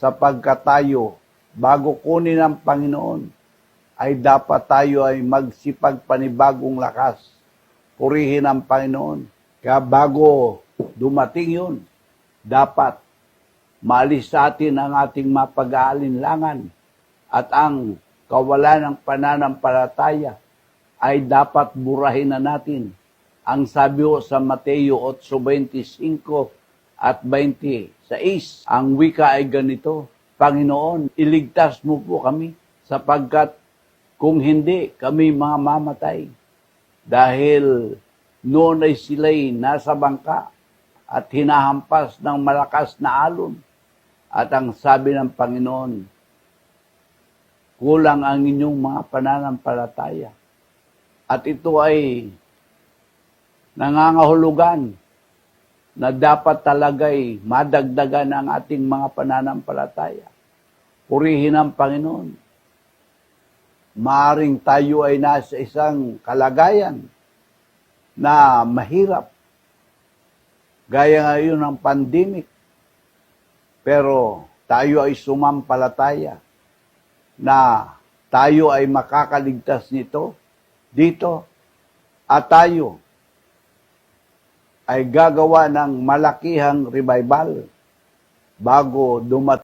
sapagkat tayo, bago kunin ng Panginoon, ay dapat tayo ay magsipagpanibagong lakas. Purihin ang Panginoon. Kaya bago dumating yun, dapat maalis sa atin ang ating mapag-aalinlangan at ang kawalan ng pananampalataya ay dapat burahin na natin. Ang sabi ho sa Mateo 8:25 at 26, ang wika ay ganito, Panginoon, iligtas mo po kami sapagkat kung hindi, kami mamamatay. Dahil noon ay sila'y nasa bangka at hinahampas ng malakas na alon. At ang sabi ng Panginoon, kulang ang inyong mga pananampalataya. At ito ay nangangahulugan na dapat talaga'y madagdagan ang ating mga pananampalataya. Purihin ang Panginoon. Maaring tayo ay nasa isang kalagayan na mahirap. Gaya ngayon ng pandemic. Pero tayo ay sumampalataya na tayo ay makakaligtas nito, dito, at tayo ay gagawa ng malakihang revival bago dumating